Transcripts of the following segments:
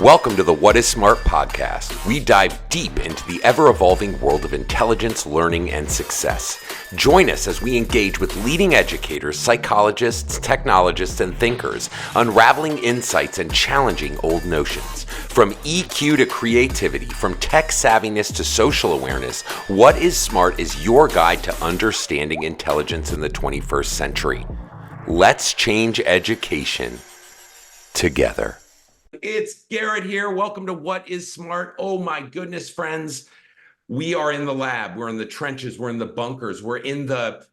Welcome to the What is Smart podcast. We dive deep into the ever-evolving world of intelligence, learning, and success. Join us as we engage with leading educators, psychologists, technologists, and thinkers, unraveling insights and challenging old notions. From EQ to creativity, from tech savviness to social awareness, What is Smart is your guide to understanding intelligence in the 21st century. Let's change education together. It's Garrett here. Welcome to What is Smart. Oh my goodness, friends. We are in the lab. We're in the trenches. We're in the bunkers. We're in the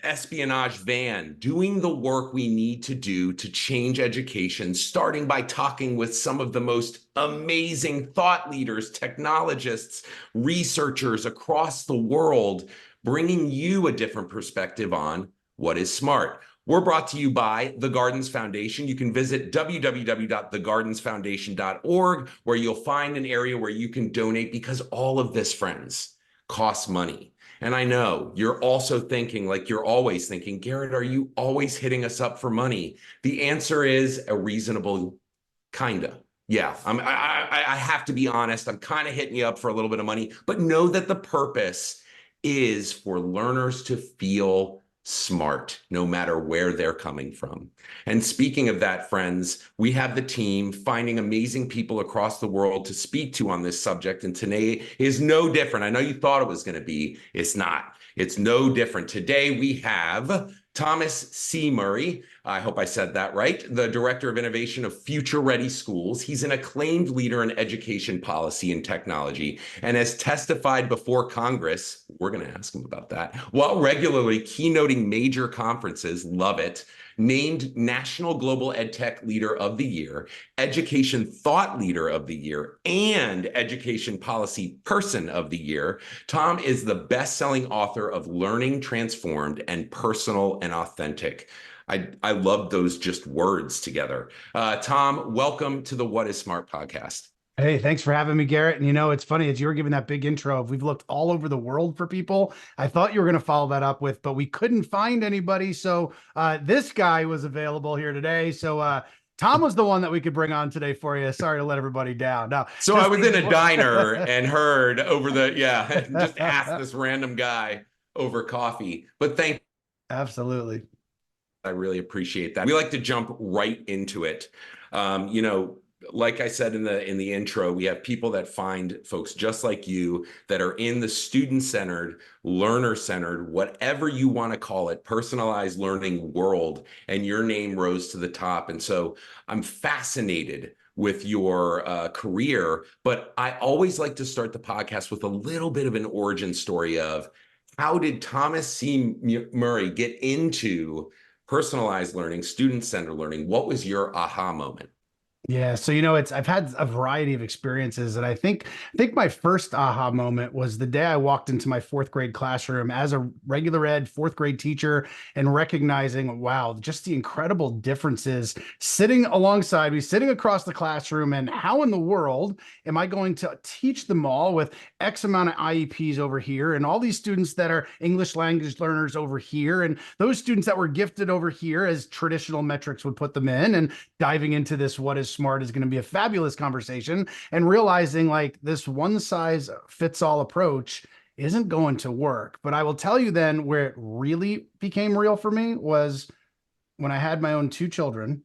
espionage van doing the work we need to do to change education, starting by talking with some of the most amazing thought leaders, technologists, researchers across the world, bringing you a different perspective on what is smart. We're brought to you by The Gardens Foundation. You can visit www.thegardensfoundation.org, where you'll find an area where you can donate, because all of this, friends, costs money. And I know you're also thinking, like you're always thinking, Garrett, are you always hitting us up for money? The answer is a reasonable kinda. Yeah, I have to be honest. I'm kind of hitting you up for a little bit of money, but know that the purpose is for learners to feel smart, no matter where they're coming from. And speaking of that, friends, we have the team finding amazing people across the world to speak to on this subject. And today is no different. I know you thought it was going to be. It's not. It's no different. Today we have Thomas C. Murray. I hope I said that right. The Director of Innovation of Future Ready Schools. He's an acclaimed leader in education policy and technology, and has testified before Congress. We're going to ask him about that. While regularly keynoting major conferences, love it. Named National Global EdTech Leader of the Year, Education Thought Leader of the Year, and Education Policy Person of the Year, Tom is the best-selling author of Learning Transformed and Personal and Authentic. I love those just words together. Tom, welcome to the What is Smart podcast. Hey, thanks for having me, Garrett. And it's funny, as you were giving that big intro of we've looked all over the world for people. I thought you were going to follow that up with, but we couldn't find anybody. So this guy was available here today. So Tom was the one that we could bring on today for you. Sorry to let everybody down. Now, so I was in a diner and heard over just asked this random guy over coffee, but thank you. Absolutely. I really appreciate that. We like to jump right into it. Like I said in the intro, we have people that find folks just like you that are in the student-centered, learner-centered, whatever you want to call it, personalized learning world, and your name rose to the top. And so I'm fascinated with your career, but I always like to start the podcast with a little bit of an origin story of how did Thomas C. Murray get into personalized learning, student-centered learning? What was your aha moment? Yeah, so I've had a variety of experiences, and I think my first aha moment was the day I walked into my fourth grade classroom as a regular ed fourth grade teacher, and recognizing, wow, just the incredible differences sitting alongside me, sitting across the classroom, and how in the world am I going to teach them all with X amount of IEPs over here, and all these students that are English language learners over here, and those students that were gifted over here, as traditional metrics would put them in, and diving into this what is smart is going to be a fabulous conversation, and realizing like this one size fits all approach isn't going to work. But I will tell you then where it really became real for me was when I had my own two children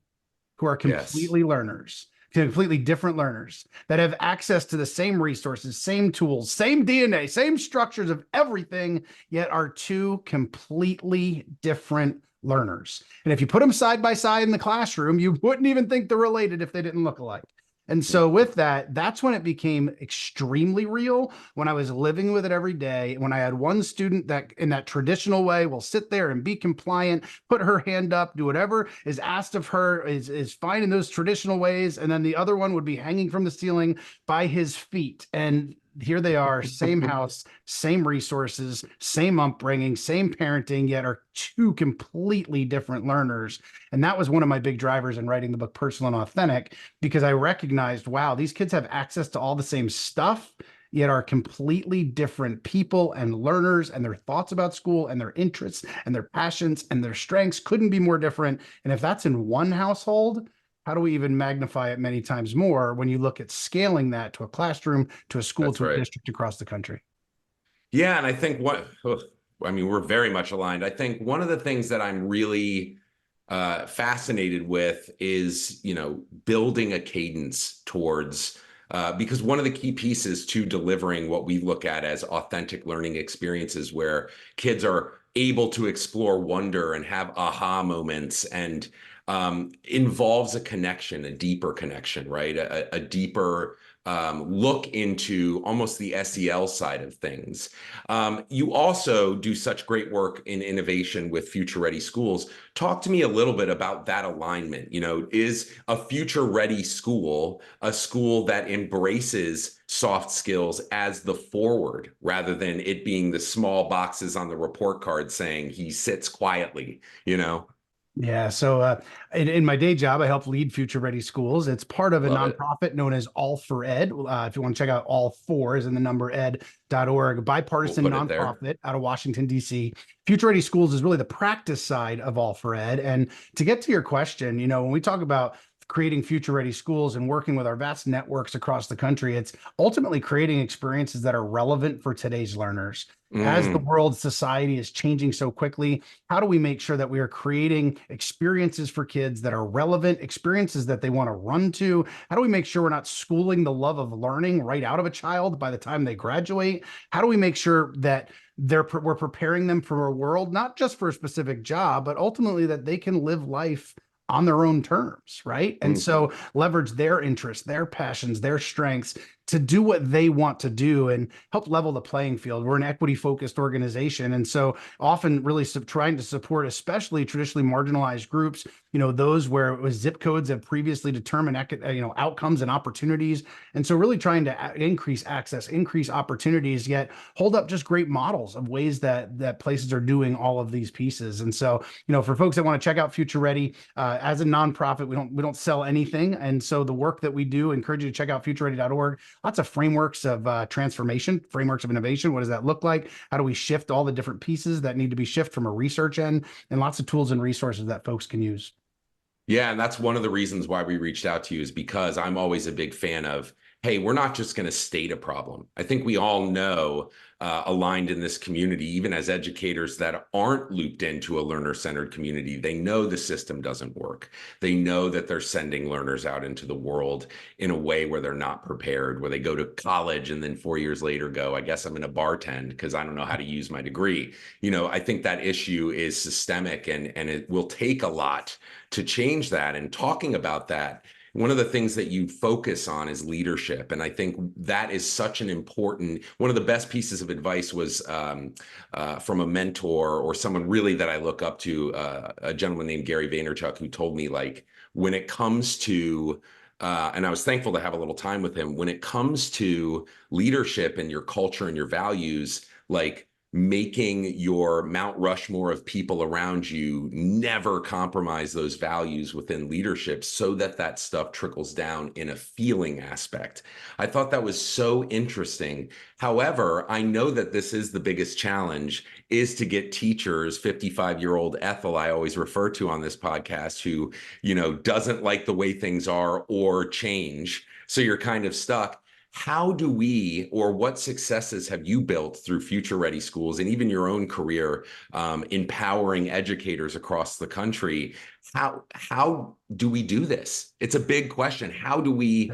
who are completely learners, completely different learners that have access to the same resources, same tools, same DNA, same structures of everything, yet are two completely different learners. And if you put them side by side in the classroom, you wouldn't even think they're related if they didn't look alike. And so with that, that's when it became extremely real, when I was living with it every day. When I had one student that in that traditional way will sit there and be compliant, put her hand up, do whatever is asked of her, is fine in those traditional ways. And then the other one would be hanging from the ceiling by his feet. And here they are, same house, same resources, same upbringing, same parenting, yet are two completely different learners. And that was one of my big drivers in writing the book Personal and Authentic, because I recognized, wow, these kids have access to all the same stuff, yet are completely different people and learners, and their thoughts about school and their interests and their passions and their strengths couldn't be more different. And if that's in one household, how do we even magnify it many times more when you look at scaling that to a classroom, to a school, That's to a right. district across the country? Yeah, and I think I mean, we're very much aligned. I think one of the things that I'm really fascinated with is, building a cadence towards, because one of the key pieces to delivering what we look at as authentic learning experiences where kids are able to explore wonder and have aha moments and involves a connection, a deeper connection, right? A deeper look into almost the SEL side of things. You also do such great work in innovation with Future Ready Schools. Talk to me a little bit about that alignment. Is a future ready school a school that embraces soft skills as the forward rather than it being the small boxes on the report card saying he sits quietly, you know? Yeah. So in my day job, I help lead Future Ready Schools. It's part of a Love it. nonprofit known as All for Ed. If you want to check out all four is in the number ed.org, We'll bipartisan put it there. nonprofit out of Washington, D.C. Future Ready Schools is really the practice side of All for Ed. And to get to your question, when we talk about creating future ready schools and working with our vast networks across the country, it's ultimately creating experiences that are relevant for today's learners. As the Mm, world society is changing so quickly, how do we make sure that we are creating experiences for kids that are relevant, experiences that they want to run to? How do we make sure we're not schooling the love of learning right out of a child by the time they graduate? How do we make sure that we're preparing them for a world, not just for a specific job, but ultimately that they can live life on their own terms, right? And mhm. so leverage their interests, their passions, their strengths to do what they want to do and help level the playing field. We're an equity focused organization. And so often really trying to support, especially traditionally marginalized groups, those where it was zip codes have previously determined, outcomes and opportunities. And so really trying to increase access, increase opportunities, yet hold up just great models of ways that places are doing all of these pieces. And so, for folks that want to check out Future Ready, as a nonprofit, we don't sell anything. And so the work that we do, encourage you to check out futureready.org. Lots of frameworks of transformation, frameworks of innovation. What does that look like? How do we shift all the different pieces that need to be shifted from a research end, and lots of tools and resources that folks can use. Yeah, and that's one of the reasons why we reached out to you is because I'm always a big fan of, hey, we're not just going to state a problem. I think we all know, aligned in this community, even as educators that aren't looped into a learner-centered community, they know the system doesn't work. They know that they're sending learners out into the world in a way where they're not prepared, where they go to college and then 4 years later go, I guess I'm going to bartend because I don't know how to use my degree. I think that issue is systemic and it will take a lot to change that. And talking about that, one of the things that you focus on is leadership. And I think that is such an important, one of the best pieces of advice was from a mentor or someone really that I look up to, a gentleman named Gary Vaynerchuk, who told me, like, when it comes to, and I was thankful to have a little time with him, when it comes to leadership and your culture and your values, like, making your Mount Rushmore of people around you never compromise those values within leadership so that that stuff trickles down in a feeling aspect. I thought that was so interesting. However, I know that this is the biggest challenge is to get teachers, 55-year-old Ethel, I always refer to on this podcast, who, doesn't like the way things are or change. So you're kind of stuck. How do we, or what successes have you built through Future Ready Schools and even your own career, empowering educators across the country? How do we do this? It's a big question. How do we,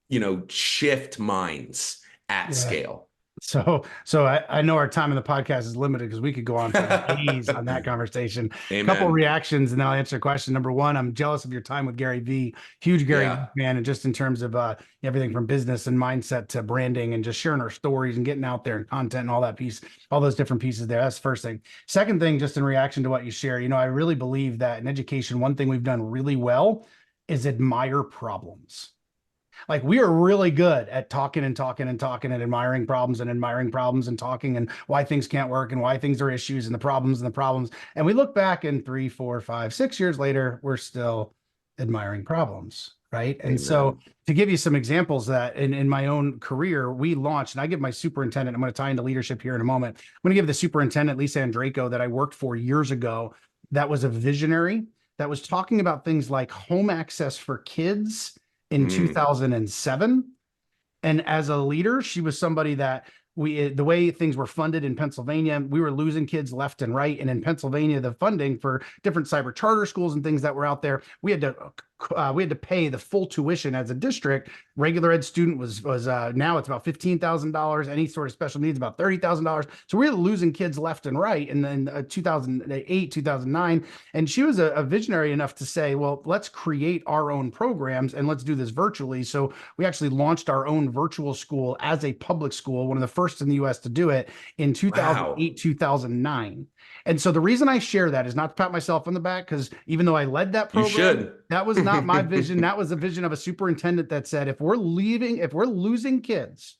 Yeah. shift minds at Yeah. scale? So I know our time in the podcast is limited because we could go on for days on that conversation. Couple Amen. reactions, and then I'll answer your question. Number one, I'm jealous of your time with Gary V. Huge Gary V Yeah. fan, and just in terms of everything from business and mindset to branding and just sharing our stories and getting out there and content and all that piece, all those different pieces there. That's the first thing. Second thing, just in reaction to what you share, I really believe that in education, one thing we've done really well is admire problems. Like, we are really good at talking and talking and talking and admiring problems and talking and why things can't work and why things are issues and the problems and the problems. And we look back in 3, 4, 5, 6 years later, we're still admiring problems. Right. And so Amen. to give you some examples that in my own career, we launched, and I give my superintendent, I'm going to tie into leadership here in a moment. I'm going to give the superintendent, Lisa Andraco, that I worked for years ago, that was a visionary, that was talking about things like home access for kids in Mm. 2007. And as a leader, she was somebody that the way things were funded in Pennsylvania, we were losing kids left and right. And in Pennsylvania, the funding for different cyber charter schools and things that were out there, we had to pay the full tuition as a district. Regular ed student was now it's about $15,000. Any sort of special needs about $30,000. So we were losing kids left and right. And then 2008, 2009, and she was a visionary enough to say, well, let's create our own programs and let's do this virtually. So we actually launched our own virtual school as a public school, one of the first in the US to do it in Wow. 2008, 2009. And so the reason I share that is not to pat myself on the back, because even though I led that You program, should. that was not my vision. That was the vision of a superintendent that said, if we're losing kids,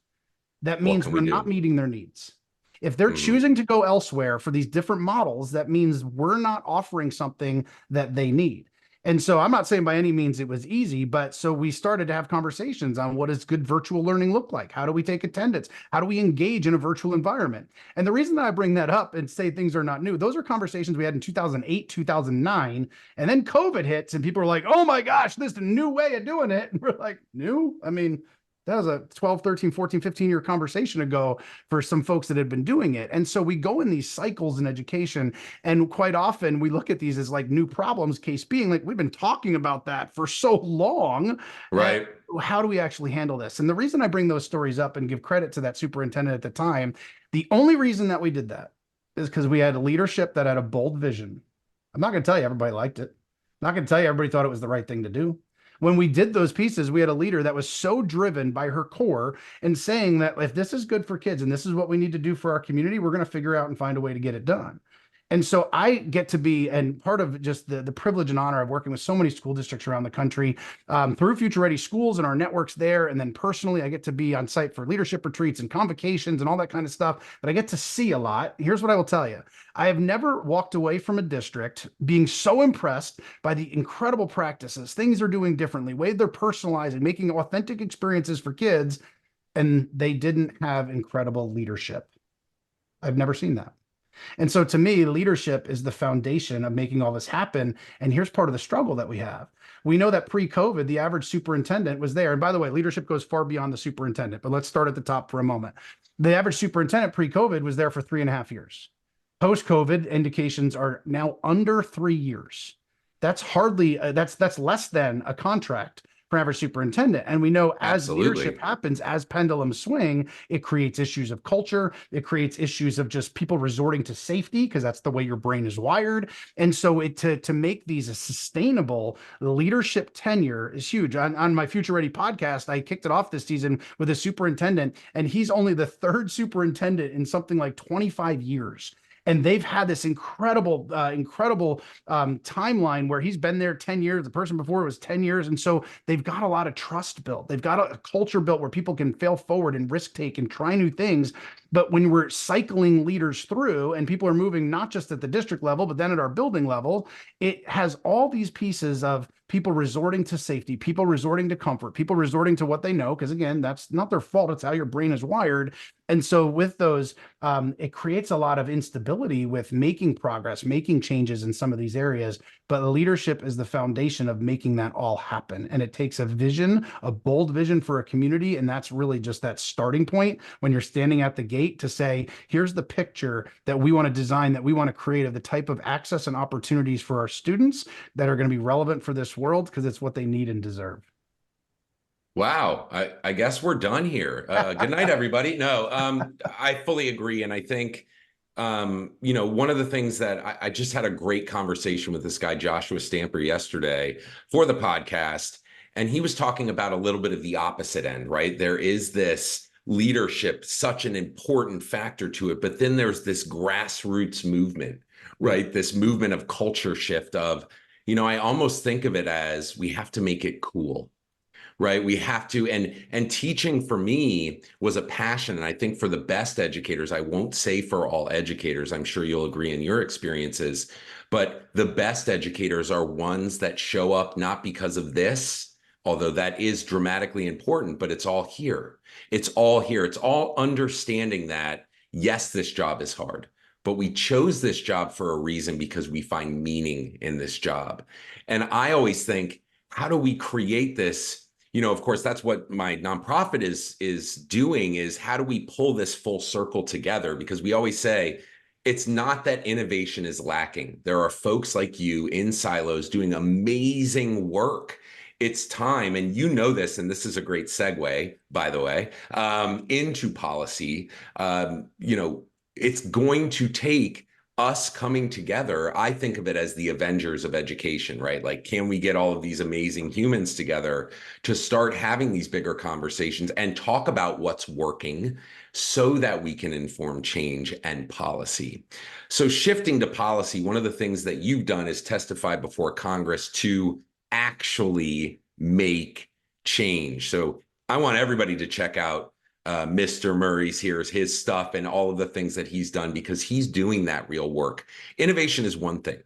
that What means can we're we not do? meeting their needs. If they're Mhm. choosing to go elsewhere for these different models, that means we're not offering something that they need. And so I'm not saying by any means it was easy, but so we started to have conversations on what does good virtual learning look like? How do we take attendance? How do we engage in a virtual environment? And the reason that I bring that up and say things are not new, those are conversations we had in 2008, 2009. And then COVID hits and people are like, oh my gosh, this is a new way of doing it. And we're like, new? I mean, that was a 12, 13, 14, 15-year conversation ago for some folks that had been doing it. And so we go in these cycles in education, and quite often we look at these as like new problems, case being like we've been talking about that for so long. And Right. how do we actually handle this? And the reason I bring those stories up and give credit to that superintendent at the time, the only reason that we did that is because we had a leadership that had a bold vision. I'm not going to tell you everybody liked it. I'm not going to tell you everybody thought it was the right thing to do. When we did those pieces, we had a leader that was so driven by her core and saying that if this is good for kids and this is what we need to do for our community, we're going to figure out and find a way to get it done. And so I get to be, and part of just the privilege and honor of working with so many school districts around the country through Future Ready Schools and our networks there. And then personally, I get to be on site for leadership retreats and convocations and all that kind of stuff that I get to see a lot. Here's what I will tell you. I have never walked away from a district being so impressed by the incredible practices, things they're doing differently, way they're personalizing, making authentic experiences for kids, and they didn't have incredible leadership. I've never seen that. And so to me, leadership is the foundation of making all this happen. And here's part of the struggle that we have. We know that pre-COVID, the average superintendent was there. And by the way, leadership goes far beyond the superintendent, but let's start at the top for a moment. The average superintendent pre-COVID was there for 3.5 years. Post-COVID, indications are now under 3 years. That's hardly that's less than a contract for average superintendent. And we know as leadership Absolutely. happens, as pendulums swing, it creates issues of culture. It creates issues of just people resorting to safety because that's the way your brain is wired. And so to make these a sustainable leadership tenure is huge. On my Future Ready podcast, I kicked it off this season with a superintendent, and he's only the third superintendent in something like 25 years. And they've had this incredible timeline where he's been there 10 years. The person before was 10 years. And so they've got a lot of trust built. They've got a culture built where people can fail forward and risk take and try new things. But when we're cycling leaders through and people are moving not just at the district level, but then at our building level, it has all these pieces of people resorting to safety, people resorting to comfort, people resorting to what they know. Because again, that's not their fault. It's how your brain is wired. And so with those, it creates a lot of instability with making progress, making changes in some of these areas. But leadership is the foundation of making that all happen. And it takes a vision, a bold vision for a community. And that's really just that starting point when you're standing at the gate to say, here's the picture that we want to design, that we want to create of the type of access and opportunities for our students that are going to be relevant for this world because it's what they need and deserve. Wow. I guess we're done here. Good night, everybody. No, I fully agree. And I think, one of the things that I just had a great conversation with this guy, Joshua Stamper, yesterday for the podcast. And he was talking about a little bit of the opposite end, right? There is this leadership, such an important factor to it. But then there's this grassroots movement, Yeah. right? This movement of culture shift of, I almost think of it as we have to make it cool, right? We have to, and teaching for me was a passion. And I think for the best educators, I won't say for all educators, I'm sure you'll agree in your experiences, but the best educators are ones that show up not because of this, although that is dramatically important, but it's all here. It's all here. It's all understanding that, yes, this job is hard, but we chose this job for a reason because we find meaning in this job. And I always think, how do we create this? You know, of course, that's what my nonprofit is doing, is how do we pull this full circle together? Because we always say, it's not that innovation is lacking. There are folks like you in silos doing amazing work. It's time, and you know this, and this is a great segue, by the way, into policy. You know, it's going to take us coming together. I think of it as the Avengers of education, right? Like, can we get all of these amazing humans together to start having these bigger conversations and talk about what's working so that we can inform change and policy? So shifting to policy, one of the things that you've done is testify before Congress to actually make change. So I want everybody to check out Mr. Murray's here's his stuff and all of the things that he's done, because he's doing that real work. Innovation is one thing.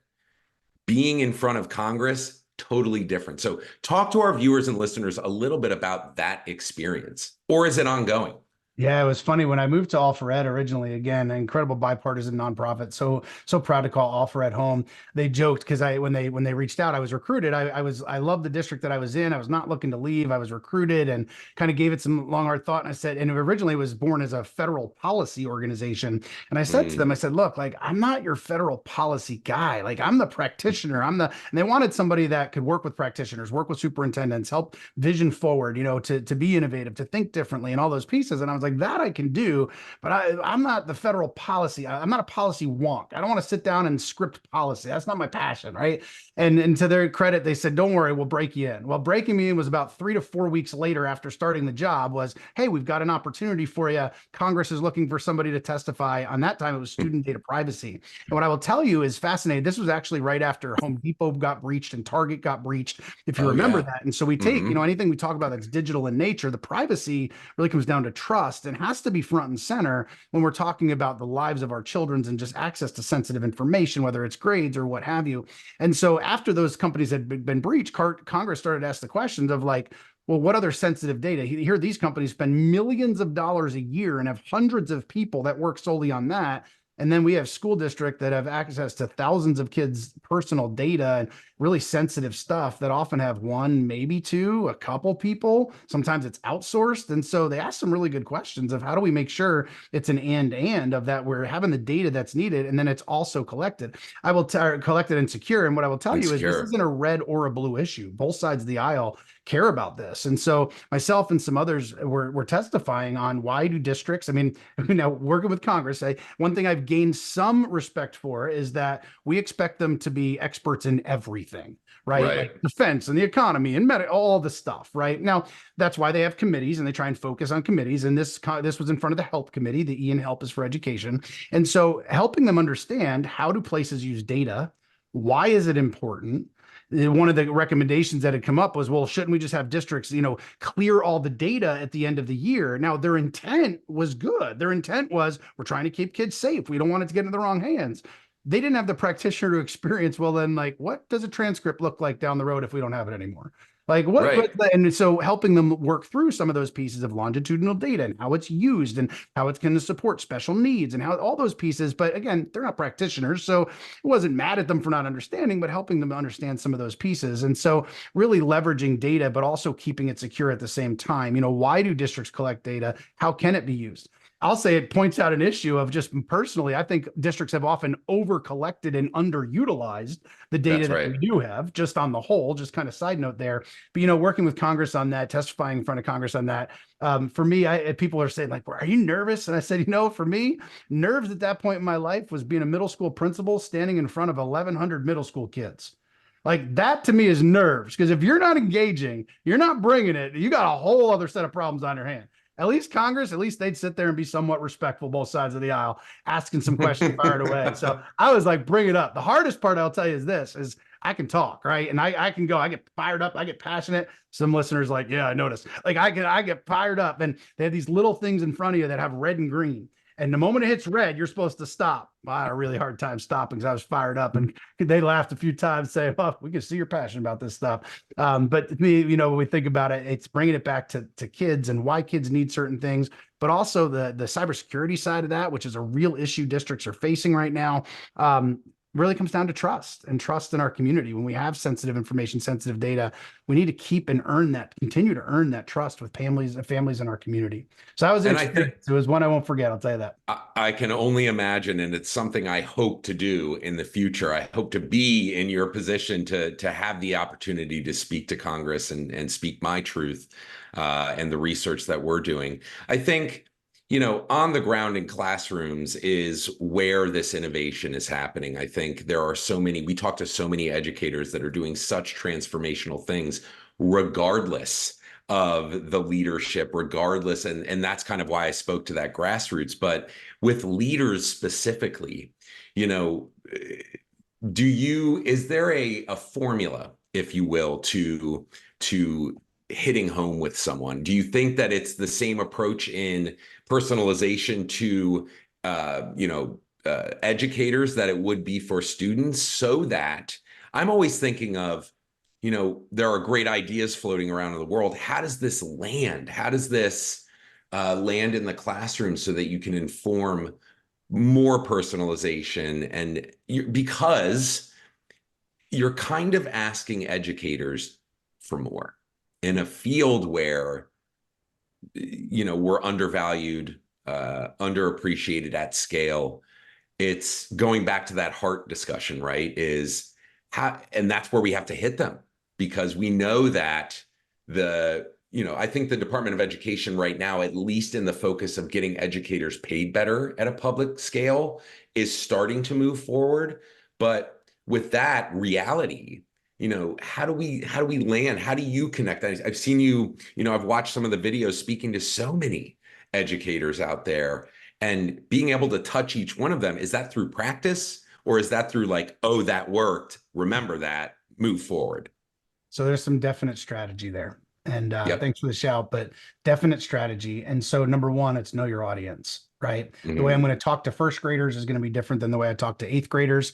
Being in front of Congress, totally different. So talk to our viewers and listeners a little bit about that experience, or is it ongoing? Yeah, it was funny when I moved to All for Ed originally. Again, an incredible bipartisan nonprofit. So proud to call All for Ed home. They joked because when they reached out, I was recruited. I loved the district that I was in. I was not looking to leave. I was recruited and kind of gave it some long hard thought. And I said, and it originally was born as a federal policy organization. And I said to them, I said, look, like, I'm not your federal policy guy. Like, I'm the practitioner. And they wanted somebody that could work with practitioners, work with superintendents, help vision forward, you know, to be innovative, to think differently, and all those pieces. And I was like, that I can do, but I'm not the federal policy. I'm not a policy wonk. I don't want to sit down and script policy. That's not my passion, right? And to their credit, they said, don't worry, we'll break you in. Well, breaking me in was about 3 to 4 weeks later after starting the job was, hey, we've got an opportunity for you. Congress is looking for somebody to testify. On that time, it was student data privacy. And what I will tell you is fascinating. This was actually right after Home Depot got breached and Target got breached, if you remember that. And so we take, you know, anything we talk about that's digital in nature, the privacy really comes down to trust and has to be front and center when we're talking about the lives of our children and just access to sensitive information, whether it's grades or what have you. And so after those companies had been breached, Congress started to ask the questions of like, well, what other sensitive data? Here, these companies spend millions of dollars a year and have hundreds of people that work solely on that. And then we have school districts that have access to thousands of kids' personal data and really sensitive stuff that often have one, maybe two, a couple people. Sometimes it's outsourced. And so they ask some really good questions of how do we make sure it's an and of that we're having the data that's needed and then it's also collected. I will collected and secure. And what I will tell you is this isn't a red or a blue issue. Both sides of the aisle care about this. And so myself and some others were testifying on why do districts, I mean, you know, working with Congress, one thing I've gained some respect for is that we expect them to be experts in everything, right? Like defense and the economy and all the stuff, right? Now, that's why they have committees and they try and focus on committees. And this was in front of the Health Committee. The E in Help is for education. And so helping them understand how do places use data? Why is it important? One of the recommendations that had come up was, well, shouldn't we just have districts, you know, clear all the data at the end of the year? Now, their intent was good. Their intent was, we're trying to keep kids safe. We don't want it to get into the wrong hands. They didn't have the practitioner experience. Well, then, like, what does a transcript look like down the road if we don't have it anymore? Like and so helping them work through some of those pieces of longitudinal data and how it's used and how it's going to support special needs and how all those pieces. But again, they're not practitioners. So it wasn't mad at them for not understanding, but helping them understand some of those pieces. And so really leveraging data, but also keeping it secure at the same time. You know, why do districts collect data? How can it be used? I'll say it points out an issue of just personally, I think districts have often over collected and underutilized the data that we do have, just on the whole, just kind of side note there. But, you know, working with Congress on that, testifying in front of Congress on that, for me, people are saying like, are you nervous? And I said, you know, for me, nerves at that point in my life was being a middle school principal standing in front of 1,100 middle school kids. Like that to me is nerves, because if you're not engaging, you're not bringing it, you got a whole other set of problems on your hand. At least Congress, at least they'd sit there and be somewhat respectful, both sides of the aisle, asking some questions fired away. So I was like, bring it up. The hardest part I'll tell you is this, is I can talk, right? And I can go, I get fired up, I get passionate. Some listeners like, yeah, I noticed. Like I get fired up, and they have these little things in front of you that have red and green. And the moment it hits red, you're supposed to stop. Well, I had a really hard time stopping because I was fired up, and they laughed a few times saying, well, we can see you're passionate about this stuff. But me, when we think about it, it's bringing it back to kids and why kids need certain things, but also the cybersecurity side of that, which is a real issue districts are facing right now. Really comes down to trust and trust in our community. When we have sensitive information, sensitive data, we need to keep and continue to earn that trust with families in our community. So that was an experience. It was one I won't forget. I'll tell you that. I can only imagine, and it's something I hope to do in the future. I hope to be in your position to have the opportunity to speak to Congress and speak my truth and the research that we're doing. I think, on the ground in classrooms is where this innovation is happening. I think we talk to so many educators that are doing such transformational things, regardless of the leadership, regardless. And that's kind of why I spoke to that grassroots. But with leaders specifically, is there a formula, if you will, to hitting home with someone? Do you think that it's the same approach in personalization to educators that it would be for students? So that I'm always thinking of, there are great ideas floating around in the world. How does this land? How does this land in the classroom so that you can inform more personalization? And because you're kind of asking educators for more in a field where, we're undervalued, underappreciated at scale. It's going back to that heart discussion, right? And that's where we have to hit them, because we know that I think the Department of Education right now, at least in the focus of getting educators paid better at a public scale, is starting to move forward. But with that reality, how do we land? How do you connect? I've seen you, I've watched some of the videos speaking to so many educators out there, and being able to touch each one of them. Is that through practice, or is that through like, oh, that worked, remember that, move forward? So there's some definite strategy there. And Yep. Thanks for the shout, but definite strategy. And so number one, it's know your audience, right? Mm-hmm. The way I'm going to talk to first graders is going to be different than the way I talk to eighth graders.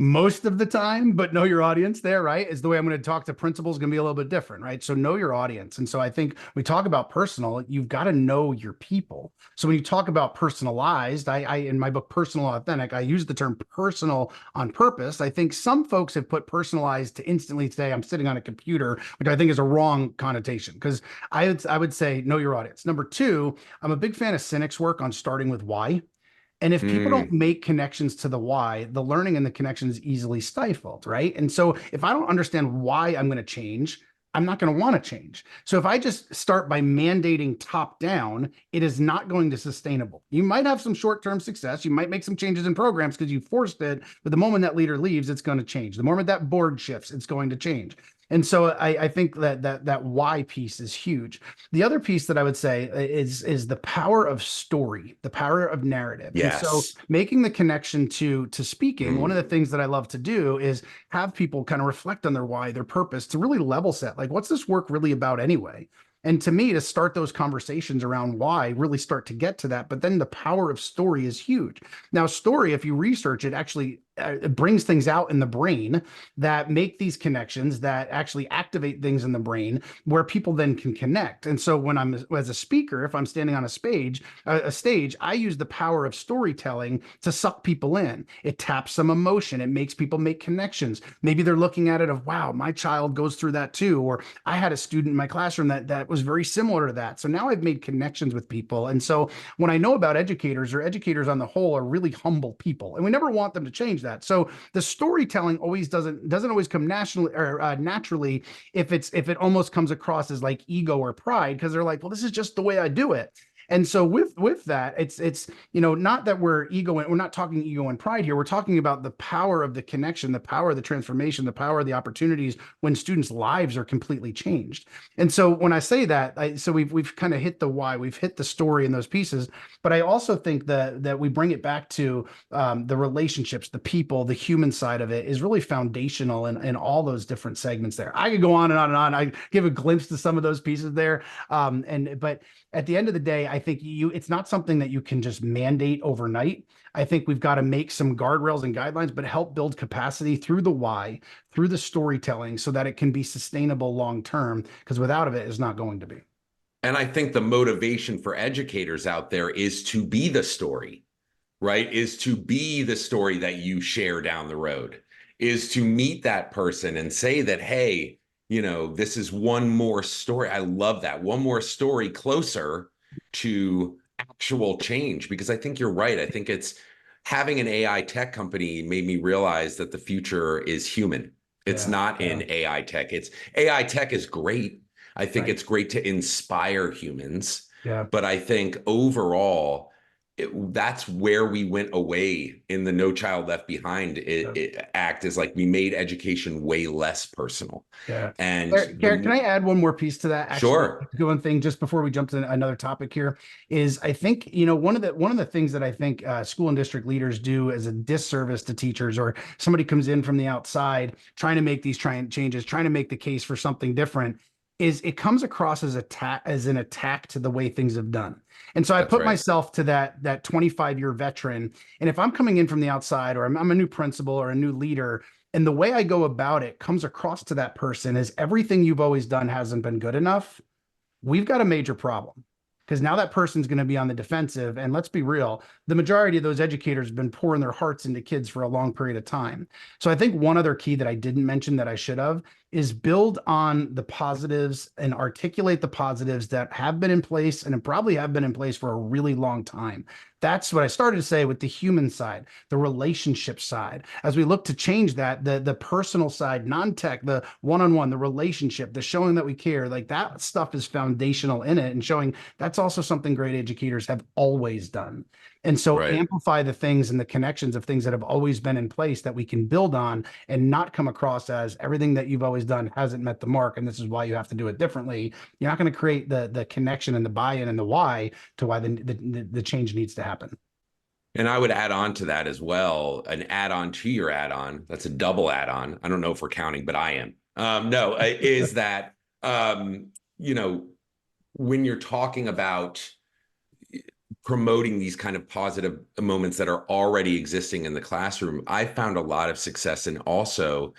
Most of the time, but know your audience there, right? Is the way I'm going to talk to principals going to be a little bit different, right? So know your audience. And so I think we talk about personal, you've got to know your people. So when you talk about personalized, I in my book, Personal Authentic, I use the term personal on purpose. I think some folks have put personalized to instantly say, I'm sitting on a computer, which I think is a wrong connotation, because I would say know your audience. Number two, I'm a big fan of Sinek's work on starting with why. And if people don't make connections to the why, the learning and the connection is easily stifled, right? And so if I don't understand why I'm going to change, I'm not going to want to change. So if I just start by mandating top down, it is not going to sustainable. You might have some short-term success. You might make some changes in programs because you forced it, but the moment that leader leaves, it's going to change. The moment that board shifts, it's going to change. And so I think that why piece is huge. The other piece that I would say is the power of story, the power of narrative. Yes. And so making the connection to speaking, one of the things that I love to do is have people kind of reflect on their why, their purpose, to really level set. Like, what's this work really about anyway? And to me, to start those conversations around why, really start to get to that. But then the power of story is huge. Now, story, if you research it, actually it brings things out in the brain that make these connections, that actually activate things in the brain where people then can connect. And so when I'm as a speaker, if I'm standing on a stage, I use the power of storytelling to suck people in. It taps some emotion. It makes people make connections. Maybe they're looking at it of, wow, my child goes through that too. Or I had a student in my classroom that was very similar to that. So now I've made connections with people. And so when I know about educators, or educators on the whole are really humble people, and we never want them to change that. So the storytelling always doesn't always come naturally if it almost comes across as like ego or pride, because they're like, well, this is just the way I do it. And so with that, it's not that we're not talking ego and pride here. We're talking about the power of the connection, the power of the transformation, the power of the opportunities when students' lives are completely changed. And so when I say that, so we've kind of hit the why, we've hit the story in those pieces, but I also think that we bring it back to the relationships, the people, the human side of it is really foundational in all those different segments there. I could go on and on and on. I give a glimpse to some of those pieces there. But at the end of the day, I I think it's not something that you can just mandate overnight. I think we've got to make some guardrails and guidelines, but help build capacity through the why, through the storytelling, so that it can be sustainable long term, because without it, it's not going to be. And I think the motivation for educators out there is to be the story, right? Is to be the story that you share down the road, is to meet that person and say that, hey, this is one more story. I love that. One more story closer to actual change, because I think you're right. I think it's having an AI tech company made me realize that the future is human. It's Yeah, not yeah, in AI tech. It's AI tech is great. I think right. it's great to inspire humans, Yeah, but I think overall, that's where we went away in the No Child Left Behind yeah, act, is like we made education way less personal. yeah. And Garrett, can I add one more piece to that? Actually, sure, one thing just before we jump to another topic here is, I think, one of the things that I think school and district leaders do as a disservice to teachers, or somebody comes in from the outside trying to make these changes, trying to make the case for something different, is it comes across as an attack to the way things have done. And so I that's put right. myself to that 25-year veteran, and if I'm coming in from the outside, or I'm a new principal or a new leader, and the way I go about it comes across to that person as everything you've always done hasn't been good enough, we've got a major problem, because now that person's going to be on the defensive. And let's be real, the majority of those educators have been pouring their hearts into kids for a long period of time. So I think one other key that I didn't mention that I should have is build on the positives and articulate the positives that have been in place and probably have been in place for a really long time. That's what I started to say with the human side, the relationship side. As we look to change that, the personal side, non-tech, the one-on-one, the relationship, the showing that we care, like that stuff is foundational in it, and showing that's also something great educators have always done. And so Right. amplify the things and the connections of things that have always been in place that we can build on, and not come across as everything that you've always done hasn't met the mark, and this is why you have to do it differently. You're not going to create the connection and the buy-in and the why to why the change needs to happen. And I would add on to that as well, an add on to your add on. That's a double add on. I don't know if we're counting, but I am. No, is that, you know, when you're talking about promoting these kind of positive moments that are already existing in the classroom, I found a lot of success in also,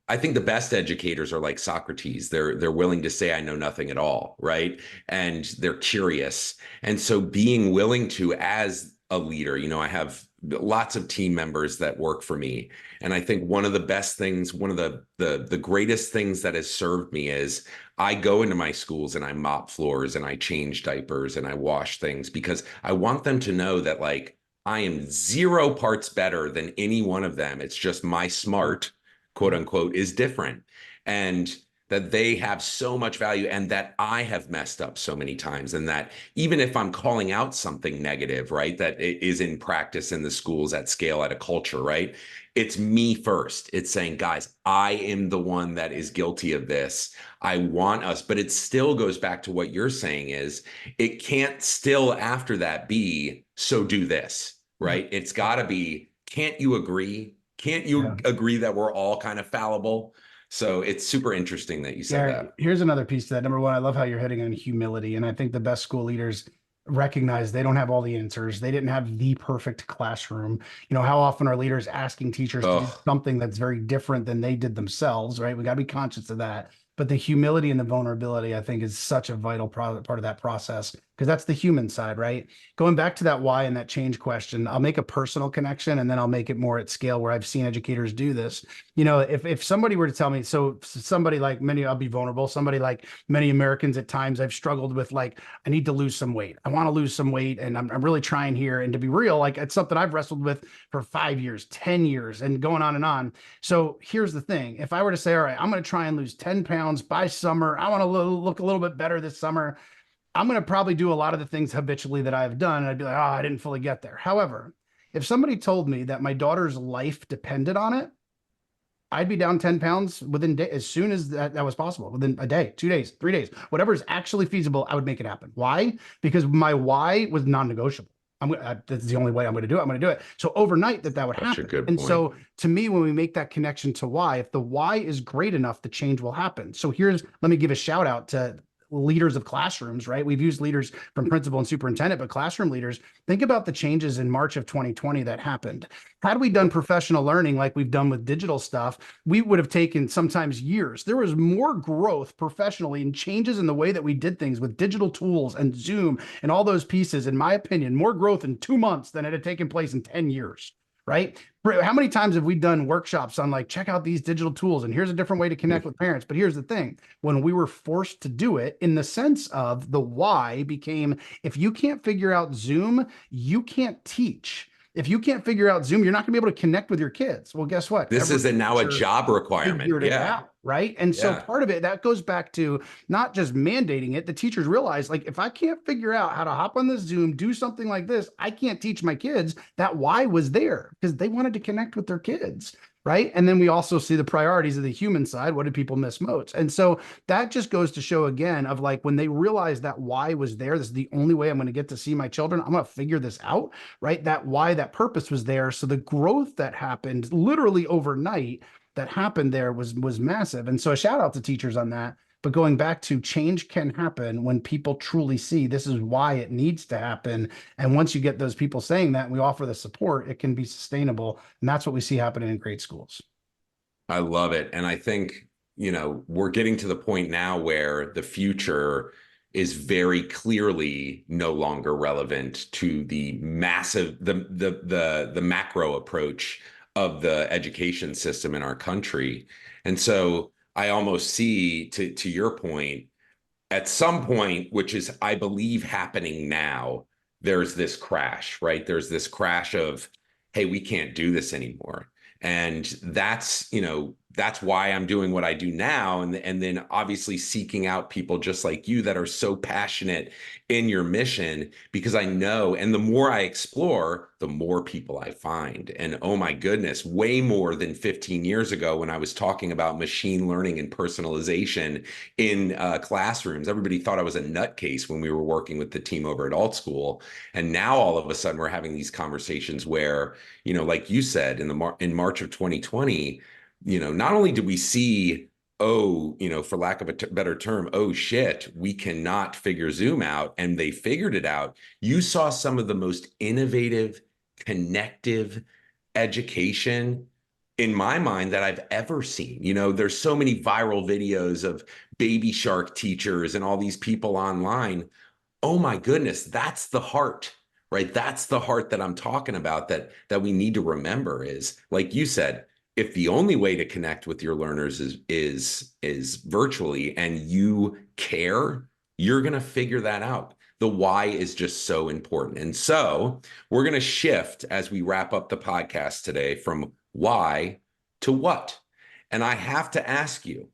I think the best educators are like Socrates. They're willing to say I know nothing at all, right? And they're curious. And so being willing to, as a leader, I have lots of team members that work for me. And I think one of the best things, one of the greatest things that has served me is I go into my schools and I mop floors and I change diapers and I wash things, because I want them to know that, like, I am 0 parts better than any one of them. It's just my smart, quote unquote, is different. And that they have so much value, and that I have messed up so many times. And that even if I'm calling out something negative, right, that is in practice in the schools at scale, at a culture, right, it's me first. It's saying, guys, I am the one that is guilty of this. I want us, but it still goes back to what you're saying is, it can't still after that be, so do this, Yeah. right? It's got to be, can't you agree? Can't you Yeah. agree that we're all kind of fallible? So it's super interesting that you said Gary, that. here's another piece to that. Number one, I love how you're hitting on humility. And I think the best school leaders recognize they don't have all the answers. They didn't have the perfect classroom. How often are leaders asking teachers to do Oh, something that's very different than they did themselves, right? We got to be conscious of that. But the humility and the vulnerability, I think, is such a vital part of that process, because that's the human side, right? Going back to that why and that change question, I'll make a personal connection, and then I'll make it more at scale where I've seen educators do this. If somebody were to tell me, so somebody like many, I'll be vulnerable, somebody like many Americans at times, I've struggled with, like, I need to lose some weight. I want to lose some weight, and I'm really trying here. And to be real, like, it's something I've wrestled with for 5 years, 10 years, and going on and on. So here's the thing. If I were to say, all right, I'm going to try and lose 10 pounds by summer, I want to look a little bit better this summer, I'm going to probably do a lot of the things habitually that I've done. And I'd be like, oh, I didn't fully get there. However, if somebody told me that my daughter's life depended on it, I'd be down 10 pounds within day, as soon as that was possible, within a day, 2 days, 3 days, whatever is actually feasible, I would make it happen. Why? Because my why was non-negotiable. That's the only way I'm going to do it. I'm going to do it. So overnight that would such a happen. good And point. so to me, when we make that connection to why, if the why is great enough, the change will happen. So let me give a shout out to leaders of classrooms, right? We've used leaders from principal and superintendent, but classroom leaders, think about the changes in March of 2020 that happened. Had we done professional learning like we've done with digital stuff, we would have taken sometimes years. There was more growth professionally and changes in the way that we did things with digital tools and Zoom and all those pieces, in my opinion, more growth in 2 months than it had taken place in 10 years. Right? How many times have we done workshops on like, check out these digital tools and here's a different way to connect with parents? But here's the thing, when we were forced to do it, in the sense of the why became, if you can't figure out Zoom, you can't teach. If you can't figure out Zoom, you're not gonna be able to connect with your kids. Well, guess what? This is now a job requirement. Figured it Yeah. out, right? And so Yeah. part of it, that goes back to not just mandating it. The teachers realize, like, if I can't figure out how to hop on this Zoom, do something like this, I can't teach my kids. That why was there because they wanted to connect with their kids, right? And then we also see the priorities of the human side. What did people miss most? And so that just goes to show again of like, when they realize that why was there, this is the only way I'm going to get to see my children, I'm going to figure this out, right? That why, that purpose was there. So the growth that happened literally overnight that happened there was massive. And so a shout out to teachers on that. But going back to, change can happen when people truly see this is why it needs to happen. And once you get those people saying that and we offer the support, it can be sustainable. And that's what we see happening in great schools. I love it. And I think, we're getting to the point now where the future is very clearly no longer relevant to the massive, the macro approach of the education system in our country. And so I almost see, to your point, at some point, which is, I believe, happening now, there's this crash, right? There's this crash of, hey, we can't do this anymore. And that's why I'm doing what I do now. And then obviously seeking out people just like you that are so passionate in your mission, because I know, and the more I explore, the more people I find. And oh my goodness, way more than 15 years ago when I was talking about machine learning and personalization in classrooms. Everybody thought I was a nutcase when we were working with the team over at Alt School. And now all of a sudden we're having these conversations where, like you said, in March of 2020, not only did we see, for lack of a better term, oh shit, we cannot figure Zoom out, and they figured it out. You saw some of the most innovative, connective education in my mind that I've ever seen. There's so many viral videos of Baby Shark teachers and all these people online. Oh my goodness, that's the heart, right? That's the heart that I'm talking about, that we need to remember is, like you said, if the only way to connect with your learners is virtually, and you care, you're going to figure that out. The why is just so important. And so we're going to shift as we wrap up the podcast today from why to what. And I have to ask you,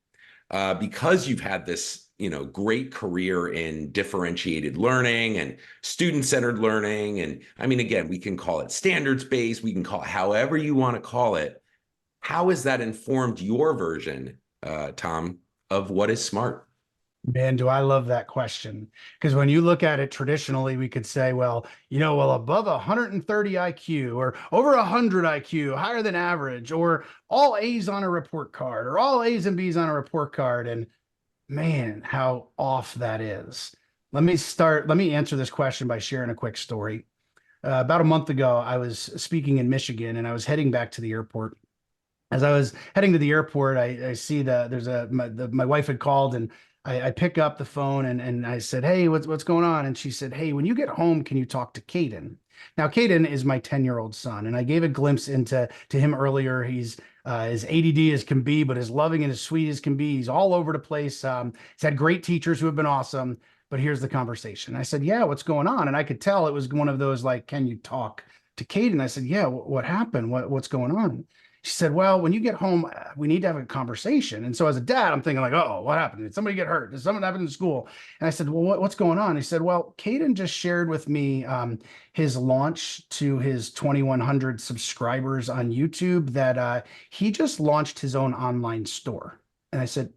because you've had this, great career in differentiated learning and student-centered learning. And I mean, again, we can call it standards-based, we can call it however you want to call it. How has that informed your version, Tom, of what is smart? Man, do I love that question. Because when you look at it traditionally, we could say, well, above 130 IQ or over 100 IQ, higher than average, or all A's on a report card, or all A's and B's on a report card. And man, how off that is. Let me answer this question by sharing a quick story. About a month ago, I was speaking in Michigan and I was heading back to the airport. As I was heading to the airport, I see my wife had called, and I pick up the phone and I said, "Hey, what's going on?" And she said, "Hey, when you get home, can you talk to Caden?" Now, Caden is my 10-year-old son, and I gave a glimpse into him earlier. He's as ADD as can be, but as loving and as sweet as can be. He's all over the place. He's had great teachers who have been awesome. But here's the conversation. I said, "Yeah, what's going on?" And I could tell it was one of those like, "Can you talk to Caden?" I said, "Yeah, what happened? What's going on?" She said, "Well, when you get home, we need to have a conversation." And so as a dad, I'm thinking like, "Oh, what happened? Did somebody get hurt? Did something happen in school?" And I said, "Well, what's going on?" He said, "Well, Caden just shared with me his launch to his 2,100 subscribers on YouTube, that he just launched his own online store." And I said,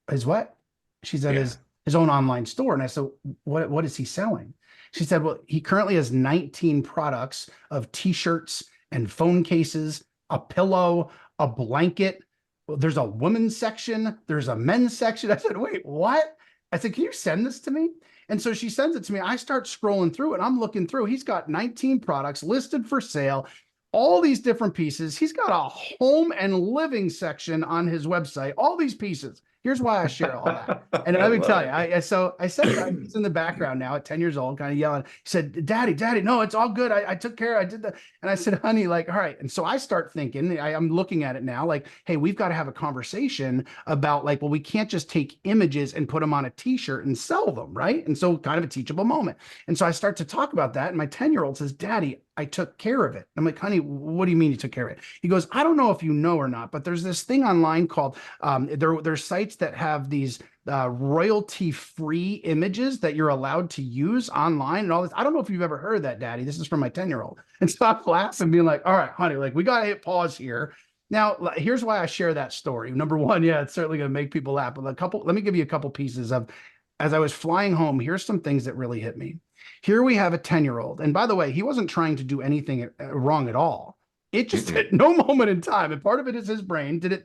"His what?" She said, Yeah. his own online store. And I said, what is he selling?" She said, "Well, he currently has 19 products of t-shirts and phone cases, a pillow, a blanket. There's a women's section. There's a men's section." I said, "Wait, what?" I said, can you send this to me? And so she sends it to me. I start scrolling through it. I'm looking through. He's got 19 products listed for sale, all these different pieces. He's got a home and living section on his website, all these pieces. Here's why I share all that. And I let me tell love you, it. so I said, he's in the background now at 10 years old, kind of yelling. He said, Daddy, Daddy, no, it's all good. I took care. I did that. And I said, honey, like, all right. And so I start thinking, I'm looking at it now, like, hey, we've got to have a conversation about like, well, we can't just take images and put them on a t-shirt and sell them, right? And so kind of a teachable moment. And so I start to talk about that. And my 10-year-old says, Daddy, I took care of it. I'm like, honey, what do you mean you took care of it? He goes, I don't know if you know or not, but there's this thing online called, there's sites that have these royalty-free images that you're allowed to use online and all this. I don't know if you've ever heard of that, Daddy. This is from my 10-year-old. And so I'm laughing, being like, all right, honey, like we got to hit pause here. Now, here's why I share that story. Number one, yeah, it's certainly going to make people laugh. But let me give you a couple pieces of, as I was flying home, here's some things that really hit me. Here we have a 10-year-old. And by the way, he wasn't trying to do anything wrong at all. It just at no moment in time, and part of it is his brain, did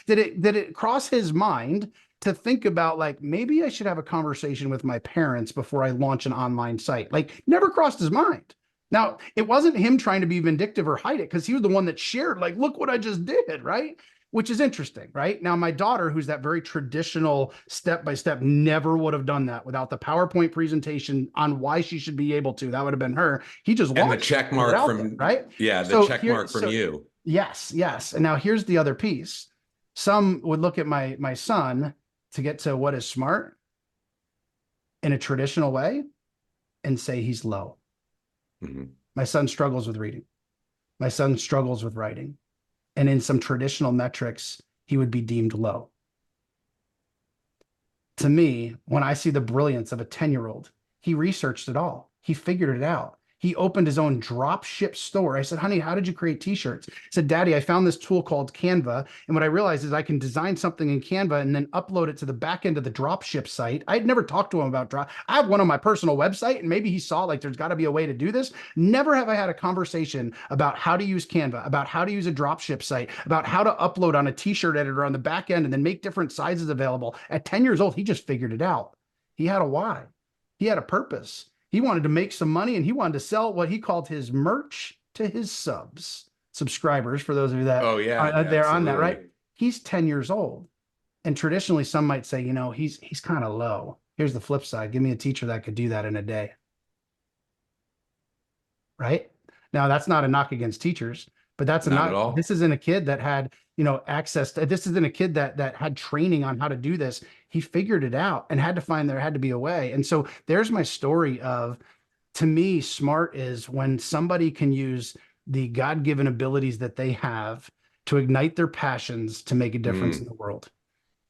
it cross his mind to think about like, maybe I should have a conversation with my parents before I launch an online site? Like, never crossed his mind. Now, it wasn't him trying to be vindictive or hide it, because he was the one that shared, like, look what I just did, right? Which is interesting, right? Now, my daughter, who's that very traditional step-by-step, never would have done that without the PowerPoint presentation on why she should be able to. That would have been her. He just And the launched check it, put it mark out there, from, right? yeah, the So check here, mark from you. yes, yes. And now here's the other piece. Some would look at my son to get to what is smart in a traditional way and say he's low. Mhm. My son struggles with reading. My son struggles with writing. And in some traditional metrics, he would be deemed low. To me, when I see the brilliance of a 10-year-old, he researched it all. He figured it out. He opened his own drop ship store. I said, honey, how did you create t-shirts? He said, Daddy, I found this tool called Canva. And what I realized is I can design something in Canva and then upload it to the back end of the drop ship site. I'd never talked to him about drop. I have one on my personal website, and maybe he saw like there's got to be a way to do this. Never have I had a conversation about how to use Canva, about how to use a drop ship site, about how to upload on a t-shirt editor on the back end and then make different sizes available. At 10 years old, he just figured it out. He had a why. He had a purpose. He wanted to make some money, and he wanted to sell what he called his merch to his subscribers, for those of you that Oh yeah, are there on that, right? absolutely. He's 10 years old. And traditionally, some might say, he's kind of low. Here's the flip side. Give me a teacher that could do that in a day. Right? Now, that's not a knock against teachers, but that's a Not at not, all. this isn't a kid that had, access to, this isn't a kid that had training on how to do this. He figured it out and had to find there had to be a way. And so there's my story of, to me, smart is when somebody can use the God-given abilities that they have to ignite their passions to make a difference in Mm, the world,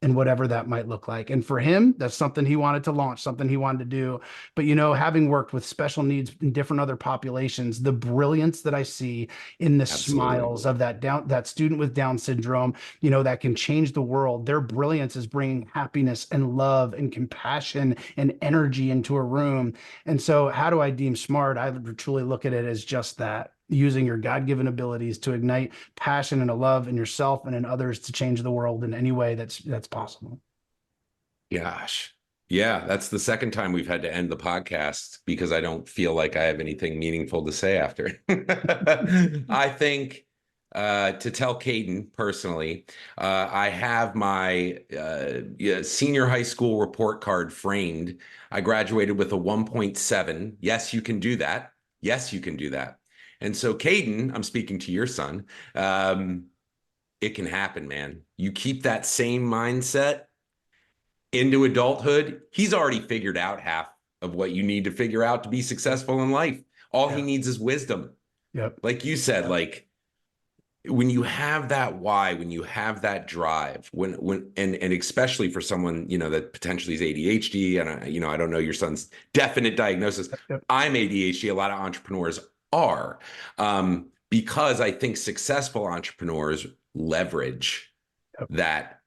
and whatever that might look like. And for him, that's something he wanted to launch, something he wanted to do. But, having worked with special needs in different other populations, the brilliance that I see in the absolutely. smiles of that student with Down syndrome, that can change the world. Their brilliance is bringing happiness and love and compassion and energy into a room. And so how do I deem smart? I truly look at it as just that, using your God-given abilities to ignite passion and a love in yourself and in others to change the world in any way that's possible. Gosh. Yeah, that's the second time we've had to end the podcast because I don't feel like I have anything meaningful to say after. I think to tell Caden personally, I have my yeah, senior high school report card framed. I graduated with a 1.7. Yes, you can do that. Yes, you can do that. And so, Caden, I'm speaking to your son. It can happen, man. You keep that same mindset into adulthood, he's already figured out half of what you need to figure out to be successful in life. All he Yeah. needs is wisdom. Yep. Like you said, Yep. like when you have that why, when you have that drive, and especially for someone, that potentially is ADHD, and I don't know your son's definite diagnosis. Yep. I'm ADHD. A lot of entrepreneurs are, because I think successful entrepreneurs leverage Yep. that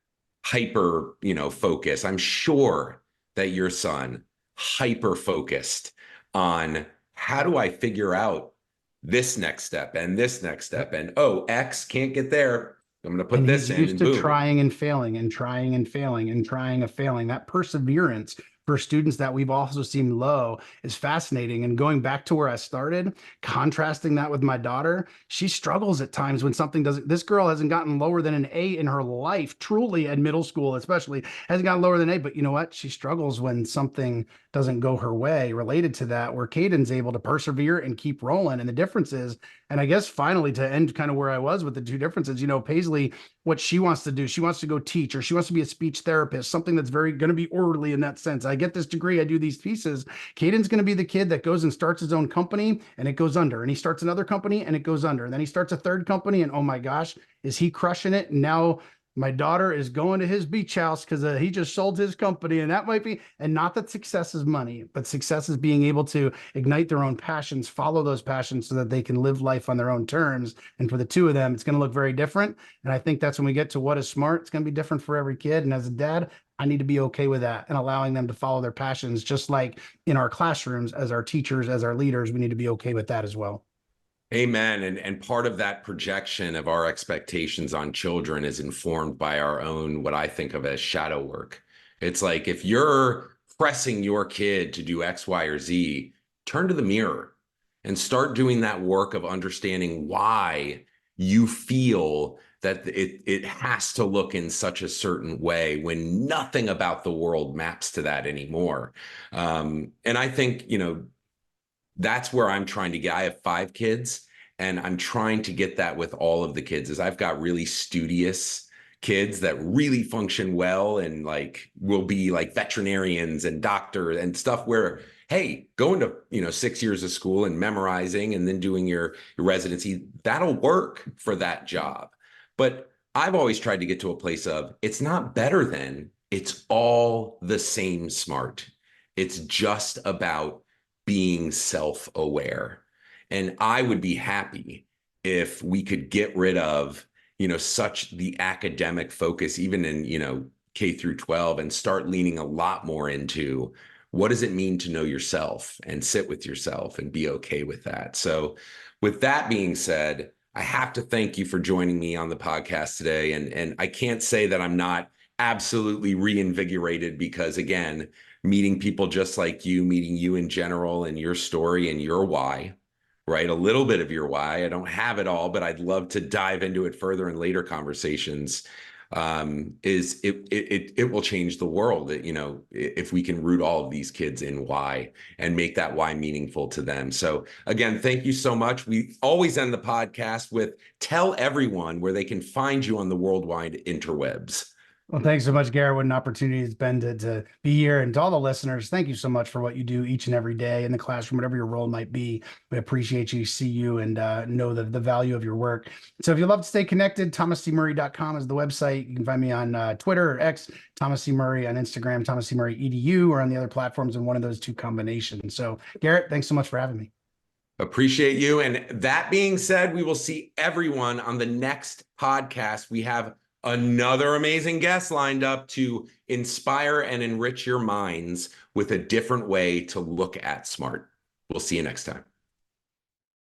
hyper, focus. I'm sure that your son hyper focused on how do I figure out this next step and this next step, Yep. and oh, X can't get there. I'm going to put And this he's in used and to boom. trying and failing and trying and failing and trying and failing. That perseverance for students that we've also seen low is fascinating. And going back to where I started, contrasting that with my daughter, she struggles at times when something doesn't. This girl hasn't gotten lower than an A in her life, truly at middle school, especially hasn't gotten lower than A. But you know what? She struggles when something doesn't go her way related to that, where Caden's able to persevere and keep rolling. And the difference is, and I guess finally to end kind of where I was with the two differences, Paisley, what she wants to do, she wants to go teach, or she wants to be a speech therapist, something that's very going to be orderly in that sense. I get this degree, I do these pieces. Caden's going to be the kid that goes and starts his own company and it goes under, and he starts another company and it goes under, and then he starts a third company, and oh my gosh, is he crushing it? And now my daughter is going to his beach house because he just sold his company, and that might be, and not that success is money, but success is being able to ignite their own passions, follow those passions so that they can live life on their own terms. And for the two of them, it's going to look very different. And I think that's when we get to what is smart. It's going to be different for every kid. And as a dad, I need to be okay with that and allowing them to follow their passions, just like in our classrooms, as our teachers, as our leaders, we need to be okay with that as well. Amen. And part of that projection of our expectations on children is informed by our own, what I think of as shadow work. It's like if you're pressing your kid to do X, Y, or Z, turn to the mirror and start doing that work of understanding why you feel that it has to look in such a certain way when nothing about the world maps to that anymore. And I think, that's where I'm trying to get. I have 5 kids, and I'm trying to get that with all of the kids. Is I've got really studious kids that really function well and like will be like veterinarians and doctors and stuff where, hey, going to 6 years of school and memorizing and then doing your residency, that'll work for that job. But I've always tried to get to a place of it's not better than, it's all the same smart. It's just about being self-aware. And I would be happy if we could get rid of, such the academic focus, even in, K through 12, and start leaning a lot more into what does it mean to know yourself and sit with yourself and be okay with that. So with that being said, I have to thank you for joining me on the podcast today. And I can't say that I'm not absolutely reinvigorated because, again, meeting people just like you, meeting you in general and your story and your why, right? A little bit of your why. I don't have it all, but I'd love to dive into it further in later conversations. Is it will change the world, if we can root all of these kids in why and make that why meaningful to them. So again, thank you so much. We always end the podcast with tell everyone where they can find you on the worldwide interwebs. Well, thanks so much, Garrett. What an opportunity it's been to be here. And to all the listeners, thank you so much for what you do each and every day in the classroom, whatever your role might be. We appreciate you, see you, and know the value of your work. So if you'd love to stay connected, thomascmurray.com is the website. You can find me on Twitter or X, Thomas C. Murray, on Instagram, Thomas C. Murray EDU, or on the other platforms in one of those two combinations. So Garrett, thanks so much for having me. Appreciate you. And that being said, we will see everyone on the next podcast. We have another amazing guest lined up to inspire and enrich your minds with a different way to look at smart. We'll see you next time.